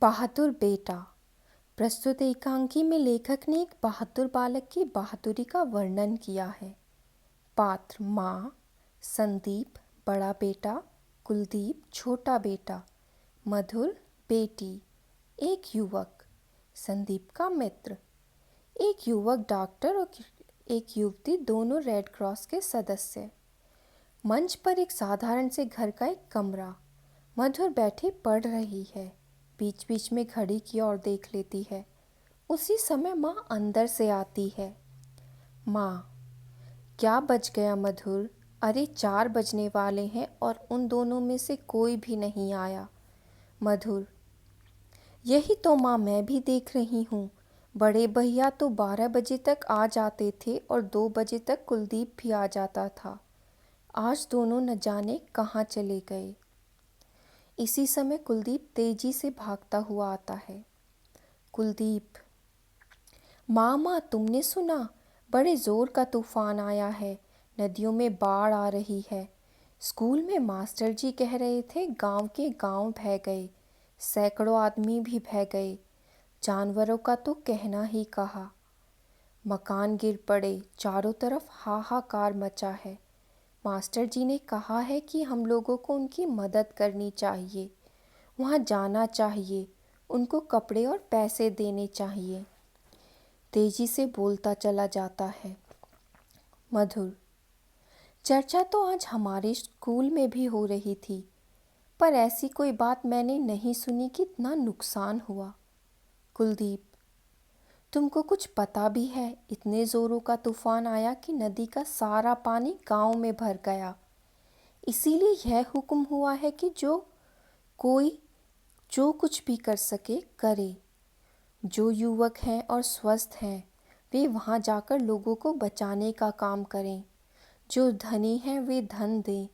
बहादुर बेटा। प्रस्तुत एकांकी में लेखक ने एक बहादुर बालक की बहादुरी का वर्णन किया है। पात्र माँ, संदीप बड़ा बेटा, कुलदीप छोटा बेटा, मधुर बेटी, एक युवक संदीप का मित्र। एक युवक डॉक्टर और एक युवती दोनों रेड क्रॉस के सदस्य। मंच पर एक साधारण से घर का एक कमरा। मधुर बैठी पढ़ रही है, बीच बीच में घड़ी की ओर देख लेती है। उसी समय माँ अंदर से आती है। माँ, क्या बज गया मधुर? अरे 4 बजने वाले हैं और उन दोनों में से कोई भी नहीं आया। मधुर, यही तो माँ मैं भी देख रही हूँ। बड़े भैया तो 12 बजे तक आ जाते थे और 2 बजे तक कुलदीप भी आ जाता था। आज दोनों न जाने कहाँ चले गए। इसी समय कुलदीप तेजी से भागता हुआ आता है। कुलदीप, माँ तुमने सुना? बड़े जोर का तूफान आया है, नदियों में बाढ़ आ रही है। स्कूल में मास्टर जी कह रहे थे गांव के गांव बह गए, सैकड़ों आदमी भी बह गए। जानवरों का तो कहना ही कहा। मकान गिर पड़े, चारों तरफ हाहाकार मचा है। मास्टर जी ने कहा है कि हम लोगों को उनकी मदद करनी चाहिए, वहाँ जाना चाहिए, उनको कपड़े और पैसे देने चाहिए। तेजी से बोलता चला जाता है। मधुर, चर्चा तो आज हमारे स्कूल में भी हो रही थी, पर ऐसी कोई बात मैंने नहीं सुनी कि इतना नुकसान हुआ। कुलदीप, तुमको कुछ पता भी है? इतने जोरों का तूफान आया कि नदी का सारा पानी गांव में भर गया। इसीलिए यह हुक्म हुआ है कि कोई जो कुछ भी कर सके करे। जो युवक हैं और स्वस्थ हैं वे वहाँ जाकर लोगों को बचाने का काम करें। जो धनी हैं वे धन दें,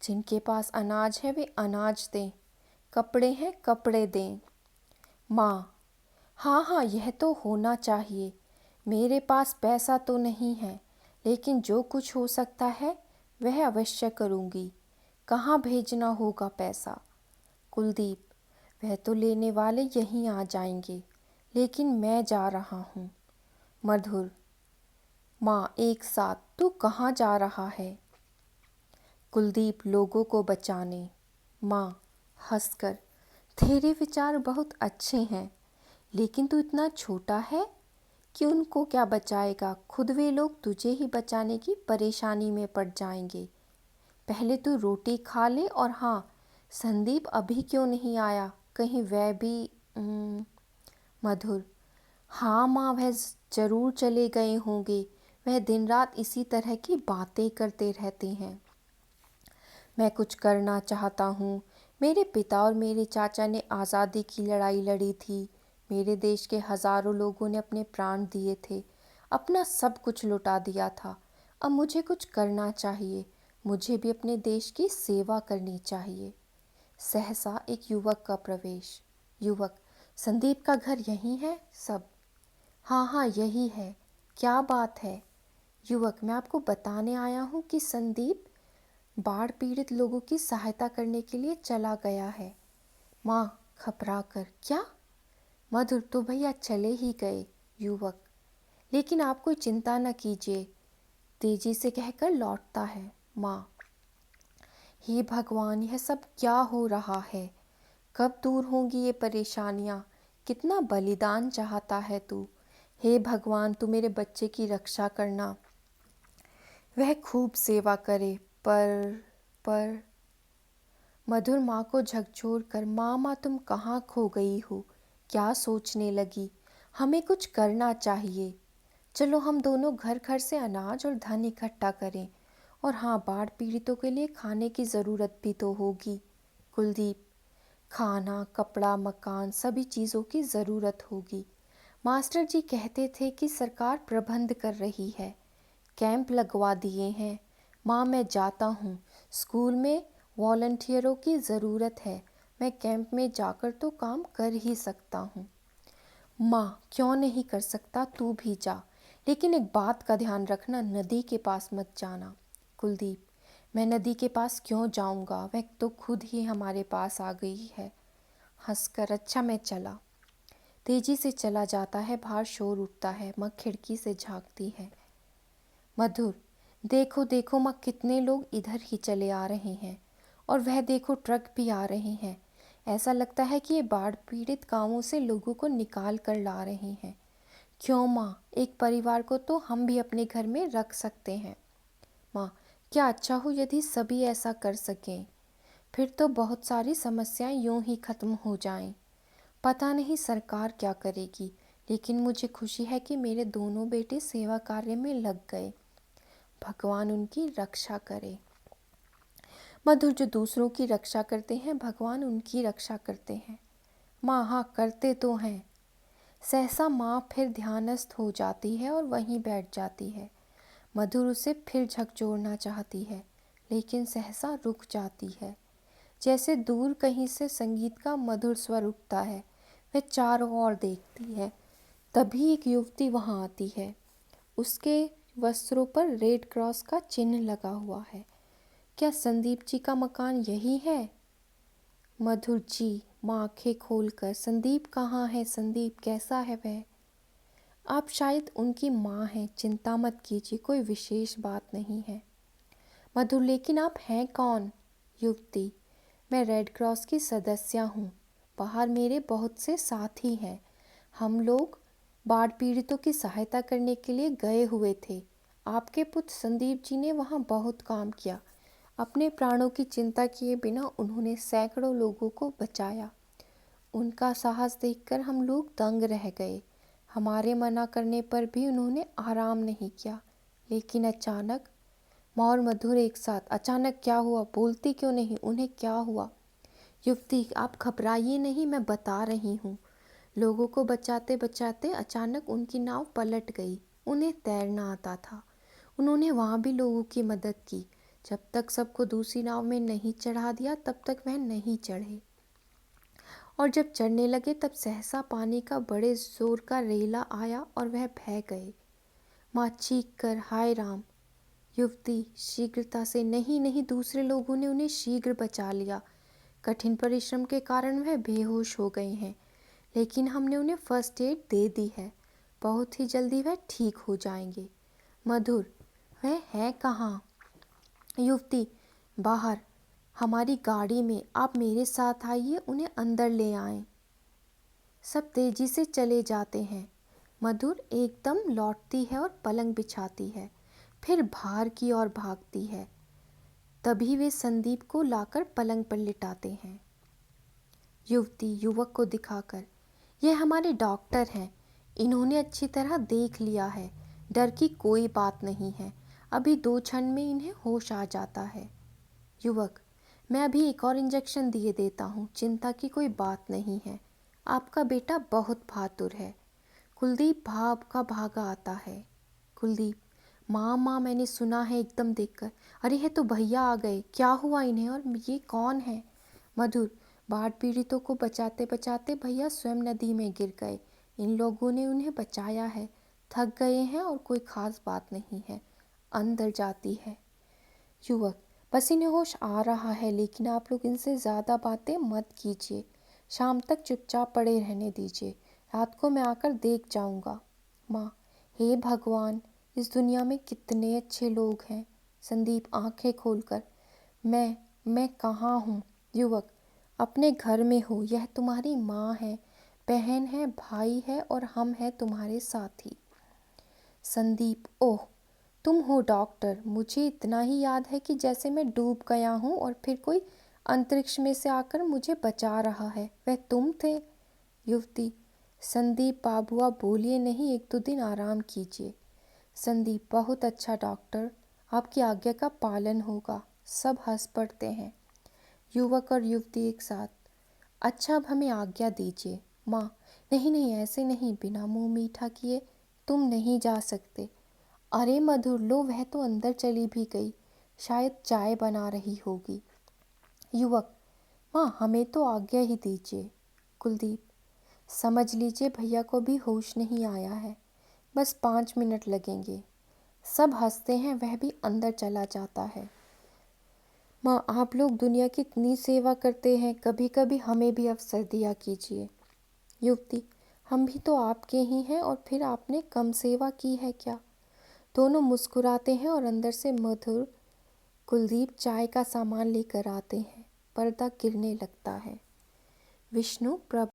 जिनके पास अनाज है वे अनाज दें, कपड़े हैं कपड़े दें। माँ, हाँ यह तो होना चाहिए। मेरे पास पैसा तो नहीं है, लेकिन जो कुछ हो सकता है वह अवश्य करूँगी। कहाँ भेजना होगा पैसा? कुलदीप, वह तो लेने वाले यहीं आ जाएंगे, लेकिन मैं जा रहा हूँ। मधुर, माँ एक साथ तू कहाँ जा रहा है? कुलदीप, लोगों को बचाने। माँ हंसकर, तेरे विचार बहुत अच्छे हैं, लेकिन तू इतना छोटा है कि उनको क्या बचाएगा? खुद वे लोग तुझे ही बचाने की परेशानी में पड़ जाएंगे। पहले तू रोटी खा ले। और हाँ, संदीप अभी क्यों नहीं आया? कहीं वह भी मधुर, हाँ माँ, वह जरूर चले गए होंगे। वह दिन रात इसी तरह की बातें करते रहते हैं। मैं कुछ करना चाहता हूँ। मेरे पिता और मेरे चाचा ने आज़ादी की लड़ाई लड़ी थी। मेरे देश के हज़ारों लोगों ने अपने प्राण दिए थे, अपना सब कुछ लुटा दिया था। अब मुझे कुछ करना चाहिए। मुझे भी अपने देश की सेवा करनी चाहिए। सहसा एक युवक का प्रवेश। युवक, संदीप का घर यहीं है? सब, हाँ यही है। क्या बात है? युवक, मैं आपको बताने आया हूँ कि संदीप बाढ़ पीड़ित लोगों की सहायता करने के लिए चला गया है। माँ घबरा कर, क्या? मधुर, तो भैया चले ही गए। युवक, लेकिन आप कोई चिंता न कीजिए, तेजी से कहकर लौटता है। माँ, हे भगवान, यह सब क्या हो रहा है? कब दूर होंगी ये परेशानियाँ? कितना बलिदान चाहता है तू। हे भगवान, तू मेरे बच्चे की रक्षा करना, वह खूब सेवा करे। पर मधुर माँ को झकझोर कर, माँ तुम कहाँ खो गई हो? क्या सोचने लगी? हमें कुछ करना चाहिए। चलो हम दोनों घर घर से अनाज और धन इकट्ठा करें। और हाँ, बाढ़ पीड़ितों के लिए खाने की ज़रूरत भी तो होगी। कुलदीप, खाना, कपड़ा, मकान, सभी चीज़ों की ज़रूरत होगी। मास्टर जी कहते थे कि सरकार प्रबंध कर रही है, कैंप लगवा दिए हैं। माँ मैं जाता हूँ, स्कूल में वॉलंटियरों की ज़रूरत है। मैं कैंप में जाकर तो काम कर ही सकता हूँ। माँ, क्यों नहीं कर सकता, तू भी जा, लेकिन एक बात का ध्यान रखना, नदी के पास मत जाना। कुलदीप, मैं नदी के पास क्यों जाऊँगा? वह तो खुद ही हमारे पास आ गई है। हंसकर अच्छा मैं चला। तेजी से चला जाता है, बाहर शोर उठता है। माँ खिड़की से झांकती है। मधुर, देखो देखो माँ, कितने लोग इधर ही चले आ रहे हैं, और वह देखो ट्रक भी आ रहे हैं। ऐसा लगता है कि ये बाढ़ पीड़ित गांवों से लोगों को निकाल कर ला रहे हैं। क्यों माँ, एक परिवार को तो हम भी अपने घर में रख सकते हैं। माँ, क्या अच्छा हो यदि सभी ऐसा कर सकें। फिर तो बहुत सारी समस्याएं यूं ही खत्म हो जाएं। पता नहीं सरकार क्या करेगी, लेकिन मुझे खुशी है कि मेरे दोनों बेटे सेवा कार्य में लग गए। भगवान उनकी रक्षा करे। मधुर, जो दूसरों की रक्षा करते हैं भगवान उनकी रक्षा करते हैं। माँ, हाँ करते तो हैं। सहसा माँ फिर ध्यानस्थ हो जाती है और वहीं बैठ जाती है। मधुर उसे फिर झकझोरना चाहती है, लेकिन सहसा रुक जाती है। जैसे दूर कहीं से संगीत का मधुर स्वर उठता है। वह चारों ओर देखती है। तभी एक युवती वहां आती है। उसके वस्त्रों पर रेड क्रॉस का चिन्ह लगा हुआ है। क्या संदीप जी का मकान यही है? मधुर जी, माँ आंखें खोलकर, संदीप कहाँ है? संदीप कैसा है वह? आप शायद उनकी माँ हैं, चिंता मत कीजिए, कोई विशेष बात नहीं है। मधुर, लेकिन आप हैं कौन? युवती, मैं रेड क्रॉस की सदस्य हूँ। बाहर मेरे बहुत से साथी हैं। हम लोग बाढ़ पीड़ितों की सहायता करने के लिए गए हुए थे। आपके पुत्र संदीप जी ने वहाँ बहुत काम किया। अपने प्राणों की चिंता किए बिना उन्होंने सैकड़ों लोगों को बचाया। उनका साहस देखकर हम लोग दंग रह गए। हमारे मना करने पर भी उन्होंने आराम नहीं किया। लेकिन अचानक, माँ और मधुर एक साथ, अचानक क्या हुआ? बोलती क्यों नहीं? उन्हें क्या हुआ? युवती, आप घबराइए नहीं, मैं बता रही हूँ। लोगों को बचाते बचाते अचानक उनकी नाव पलट गई। उन्हें तैरना आता था। उन्होंने वहाँ भी लोगों की मदद की। जब तक सबको दूसरी नाव में नहीं चढ़ा दिया तब तक वह नहीं चढ़े, और जब चढ़ने लगे तब सहसा पानी का बड़े जोर का रेला आया और वह बह गए। माँ चीख कर, हाय राम। युवती शीघ्रता से, नहीं नहीं, दूसरे लोगों ने उन्हें शीघ्र बचा लिया। कठिन परिश्रम के कारण वह बेहोश हो गए हैं, लेकिन हमने उन्हें फर्स्ट एड दे दी है। बहुत ही जल्दी वह ठीक हो जाएंगे। मधुर, वह है कहाँ? युवती, बाहर हमारी गाड़ी में। आप मेरे साथ आइए, उन्हें अंदर ले आएं। सब तेजी से चले जाते हैं। मधुर एकदम लौटती है और पलंग बिछाती है, फिर बाहर की ओर भागती है। तभी वे संदीप को लाकर पलंग पर लिटाते हैं। युवती युवक को दिखाकर, यह हमारे डॉक्टर हैं। इन्होंने अच्छी तरह देख लिया है। डर की कोई बात नहीं है। अभी 2 क्षण में इन्हें होश आ जाता है। युवक, मैं अभी एक और इंजेक्शन दिए देता हूँ, चिंता की कोई बात नहीं है। आपका बेटा बहुत बहादुर है। कुलदीप भाव का भागा आता है। कुलदीप, माँ माँ, मैंने सुना है, एकदम देखकर, अरे ये तो भैया आ गए। क्या हुआ इन्हें, और ये कौन है? मधुर, बाढ़ पीड़ितों को बचाते बचाते भैया स्वयं नदी में गिर गए। इन लोगों ने उन्हें बचाया है। थक गए हैं और कोई खास बात नहीं है। अंदर जाती है। युवक, बस इन्हें होश आ रहा है, लेकिन आप लोग इनसे ज़्यादा बातें मत कीजिए। शाम तक चुपचाप पड़े रहने दीजिए। रात को मैं आकर देख जाऊंगा। माँ, हे भगवान, इस दुनिया में कितने अच्छे लोग हैं। संदीप आंखें खोलकर, मैं कहाँ हूँ? युवक, अपने घर में हो। यह तुम्हारी माँ है, बहन है, भाई है, और हम हैं तुम्हारे साथी। संदीप, ओह, तुम हो डॉक्टर। मुझे इतना ही याद है कि जैसे मैं डूब गया हूँ और फिर कोई अंतरिक्ष में से आकर मुझे बचा रहा है। वह तुम थे? युवती, संदीप बाबू, आप बोलिए नहीं, 1-2 दिन आराम कीजिए। संदीप, बहुत अच्छा डॉक्टर, आपकी आज्ञा का पालन होगा। सब हंस पड़ते हैं। युवक और युवती एक साथ, अच्छा अब हमें आज्ञा दीजिए। माँ, नहीं नहीं, ऐसे नहीं, बिना मुंह मीठा किए तुम नहीं जा सकते। अरे मधुर, लो, वह तो अंदर चली भी गई, शायद चाय बना रही होगी। युवक, माँ हमें तो आज्ञा ही दीजिए। कुलदीप, समझ लीजिए भैया को भी होश नहीं आया है, बस 5 मिनट लगेंगे। सब हंसते हैं, वह भी अंदर चला जाता है। माँ, आप लोग दुनिया की इतनी सेवा करते हैं, कभी कभी हमें भी अवसर दिया कीजिए। युवती, हम भी तो आपके ही हैं और फिर आपने कम सेवा की है क्या? दोनों मुस्कुराते हैं और अंदर से मधुर कुलदीप चाय का सामान लेकर आते हैं। पर्दा गिरने लगता है। विष्णु प्रभ